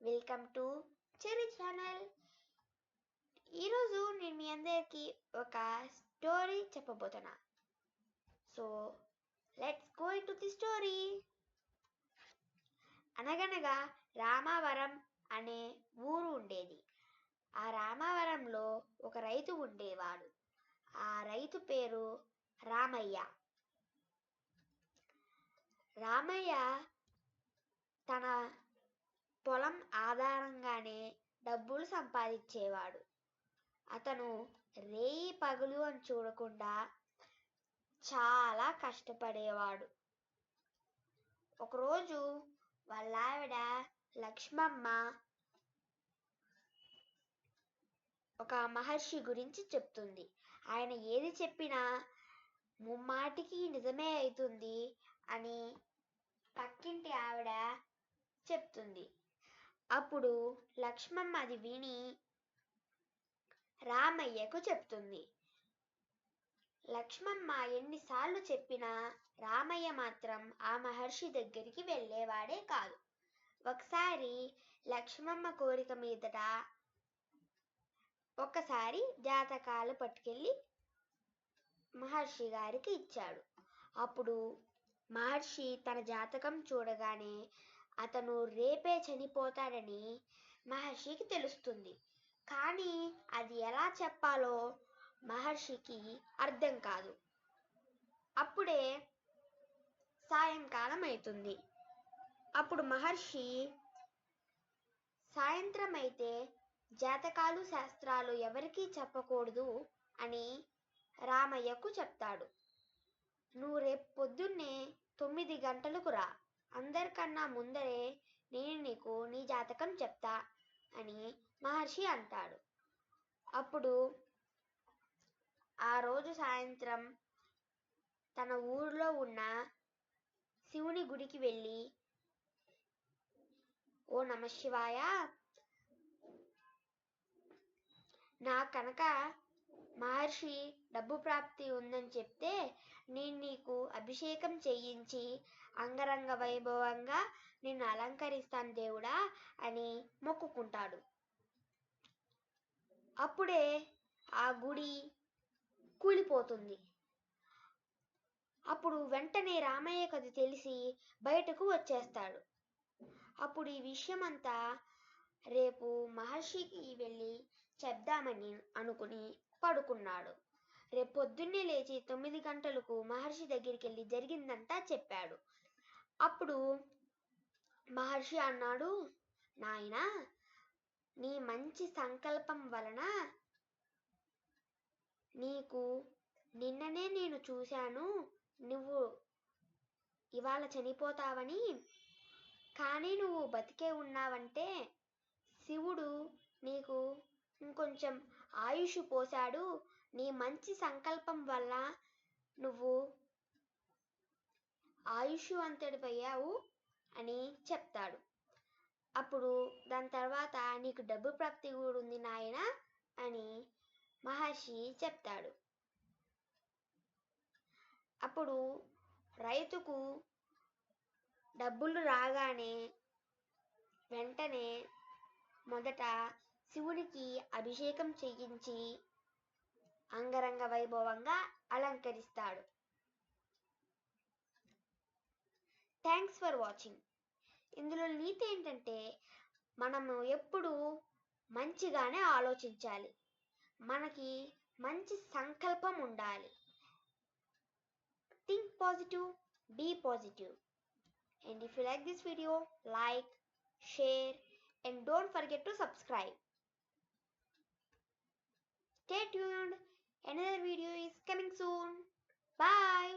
Welcome to cherry channel. ఈరోజు నేను మీ అందరికీ ఒక స్టోరీ చెప్పబోతున్నా. So let's go into the story. అనగనగా రామవరం అనే ఊరు ఉండేది. ఆ రామవరంలో ఒక రైతు ఉండేవాడు. ఆ రైతు పేరు రామయ్య. రామయ్య తన పొలం ఆధారంగానే డబ్బులు సంపాదించేవాడు. అతను రేయి పగులు అని చూడకుండా చాలా కష్టపడేవాడు. ఒకరోజు వాళ్ళ ఆవిడ లక్ష్మమ్మ ఒక మహర్షి గురించి చెప్తుంది. ఆయన ఏది చెప్పినా ముమ్మాటికి నిజమే అవుతుంది అని పక్కింటి ఆవిడ చెప్తుంది. అప్పుడు లక్ష్మమ్మ అది విని రామయ్యకు చెప్తుంది. లక్ష్మమ్మ ఎన్నిసార్లు చెప్పినా రామయ్య మాత్రం ఆ మహర్షి దగ్గరికి వెళ్ళేవాడే కాదు. ఒకసారి లక్ష్మమ్మ కోరిక మీదట ఒకసారి జాతకాలు పట్టుకెళ్ళి మహర్షి గారికి ఇచ్చాడు. అప్పుడు మహర్షి తన జాతకం చూడగానే అతను రేపే చనిపోతాడని మహర్షికి తెలుస్తుంది. కానీ అది ఎలా చెప్పాలో మహర్షికి అర్థం కాదు. అప్పుడే సాయంకాలం అవుతుంది. అప్పుడు మహర్షి సాయంత్రం అయితే జాతకాలు శాస్త్రాలు ఎవరికీ చెప్పకూడదు అని రామయ్యకు చెప్తాడు. నువ్వు రేపు పొద్దున్నే 9 గంటలకు రా, అందరికన్నా ముందరే నేను నీకు నీ జాతకం చెప్తా అని మహర్షి అంటాడు. అప్పుడు ఆ రోజు సాయంత్రం తన ఊరిలో ఉన్న శివుని గుడికి వెళ్ళి, ఓ నమశివాయ, నా కనుక మహర్షి డబ్బు ప్రాప్తి ఉందని చెప్తే నేను నీకు అభిషేకం చేయించి అంగరంగ వైభవంగా నిన్ను అలంకరిస్తాను దేవుడా అని మొక్కుకుంటాడు. అప్పుడే ఆ గుడి కూలిపోతుంది. అప్పుడు వెంటనే రామయ్యకు అది తెలిసి బయటకు వచ్చేస్తాడు. అప్పుడు ఈ విషయమంతా రేపు మహర్షికి వెళ్ళి చెప్దామని అనుకుని పడుకున్నాడు. రేపు పొద్దున్నే లేచి 9 గంటలకు మహర్షి దగ్గరికి వెళ్ళి జరిగిందంతా చెప్పాడు. అప్పుడు మహర్షి అన్నాడు, నాయనా, నీ మంచి సంకల్పం వలన నీకు నిన్ననే నేను చూశాను, నువ్వు ఇవాళ చనిపోతావని. కానీ నువ్వు బతికే ఉన్నావంటే శివుడు నీకు ఇంకొంచెం ఆయుష్ పోశాడు. నీ మంచి సంకల్పం వల్ల నువ్వు ఆయుష్వంతుడివయ్యావు అని చెప్తాడు. అప్పుడు దాని తర్వాత నీకు డబ్బు ప్రాప్తి కూడా ఉంది నాయన అని మహర్షి చెప్తాడు. అప్పుడు రైతుకు డబ్బులు రాగానే వెంటనే మొదట శివునికి అభిషేకం చేయించి అంగరంగ వైభవంగా అలంకరిస్తాడు. Thanks for watching. ఇందులో నీతి ఏంటంటే మనము ఎప్పుడు మంచిగానే ఆలోచించాలి, మనకి మంచి సంకల్పం ఉండాలి. Think positive, be positive. And if you like this video, like, share, and don't forget to subscribe. Stay tuned. Another video is coming soon. Bye.